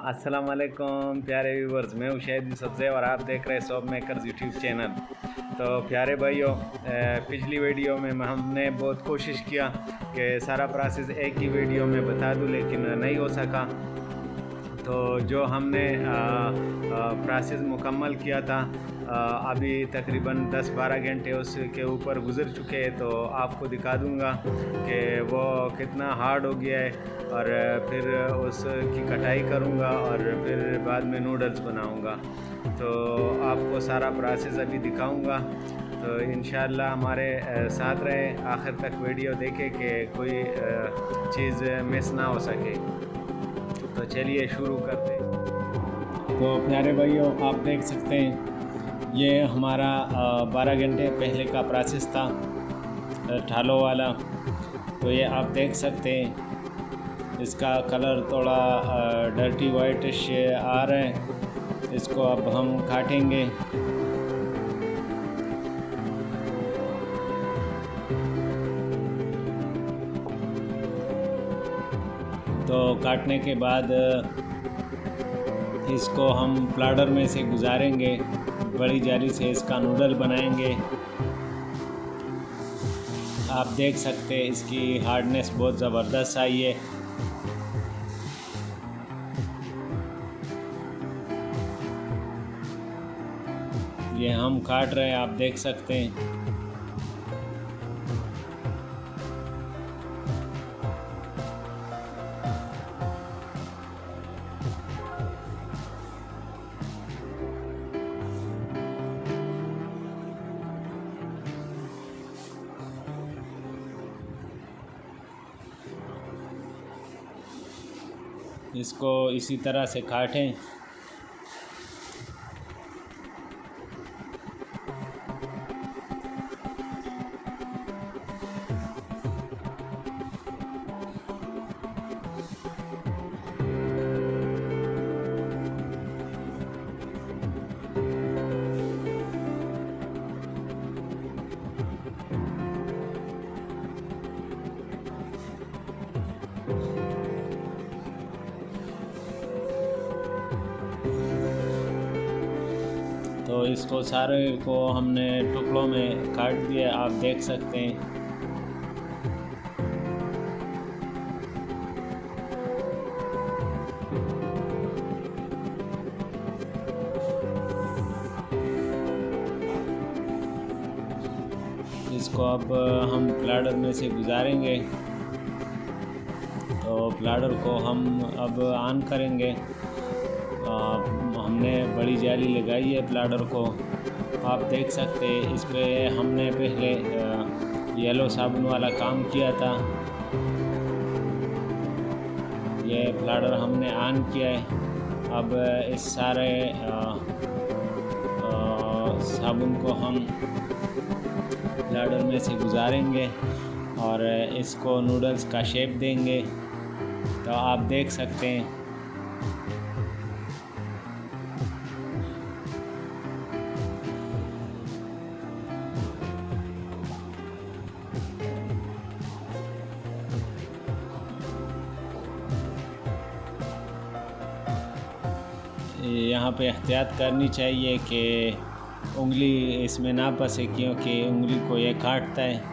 अस्सलाम वालेकुम प्यारे व्यूवर्स, मैं हूँ शाहिद यूसुफज़ई और आप देख रहे हैं शॉप मेकर्स यूट्यूब चैनल। तो प्यारे भाइयों, पिछली वीडियो में हमने बहुत कोशिश किया कि सारा प्रोसेस एक ही वीडियो में बता दूँ, लेकिन नहीं हो सका। तो जो हमने प्रोसेस मुकम्मल किया था, अभी तकरीबन 10-12 घंटे उसके ऊपर गुज़र चुके हैं, तो आपको दिखा दूंगा कि वो कितना हार्ड हो गया है। और फिर उसकी कटाई करूंगा और फिर बाद में नूडल्स बनाऊंगा। तो आपको सारा प्रोसेस अभी दिखाऊंगा, तो इंशाल्लाह हमारे साथ रहे, आखिर तक वीडियो देखें कि कोई चीज़ मिस ना हो सके। तो चलिए शुरू करते हैं। तो प्यारे भाइयों, आप देख सकते हैं ये हमारा 12 घंटे पहले का प्रोसेस था ठालो वाला। तो ये आप देख सकते हैं, इसका कलर थोड़ा डर्टी वाइटिश आ रहा है। इसको अब हम काटेंगे। तो काटने के बाद इसको हम प्लाडर में से गुजारेंगे, बड़ी जाली से इसका नूडल बनाएंगे। आप देख सकते हैं इसकी हार्डनेस बहुत ज़बरदस्त आई है। ये हम काट रहे हैं, आप देख सकते हैं। इसको इसी तरह से काटें। तो इसको सारे को हमने टुकड़ों में काट दिया, आप देख सकते हैं। इसको अब हम प्लाडर में से गुजारेंगे। तो प्लाडर को हम अब ऑन करेंगे। हमने बड़ी जाली लगाई है प्लाडर को, आप देख सकते हैं। इस पे हमने पहले येलो साबुन वाला काम किया था। ये प्लाडर हमने ऑन किया है। अब इस सारे साबुन को हम प्लाडर में से गुजारेंगे और इसको नूडल्स का शेप देंगे। तो आप देख सकते हैं यहाँ पे एहतियात करनी चाहिए कि उंगली इसमें ना फंसे, क्योंकि उंगली को ये काटता है।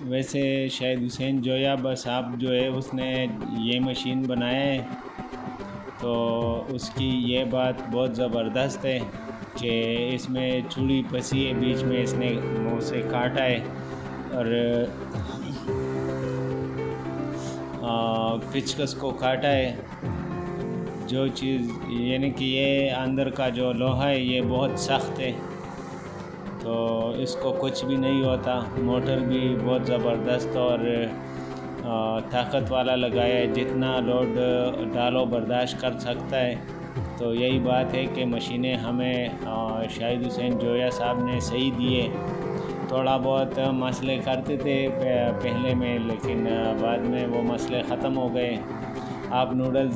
वैसे शाहिद हुसैन जोया बस आप जो है उसने ये मशीन बनाया है, तो उसकी ये बात बहुत ज़बरदस्त है कि इसमें चूड़ी फंसी है बीच में, इसने मुँह से काटा है और पिचकस को काटा है। जो चीज़ यानी कि ये अंदर का जो लोहा है ये बहुत सख्त है, तो इसको कुछ भी नहीं होता। मोटर भी बहुत ज़बरदस्त और ताकत वाला लगाया है, जितना लोड डालो बर्दाश्त कर सकता है। तो यही बात है कि मशीनें हमें शाहिद हुसैन जोया साहब ने सही दिए। थोड़ा बहुत मसले करते थे पहले में, लेकिन बाद में वो मसले ख़त्म हो गए। आप नूडल्स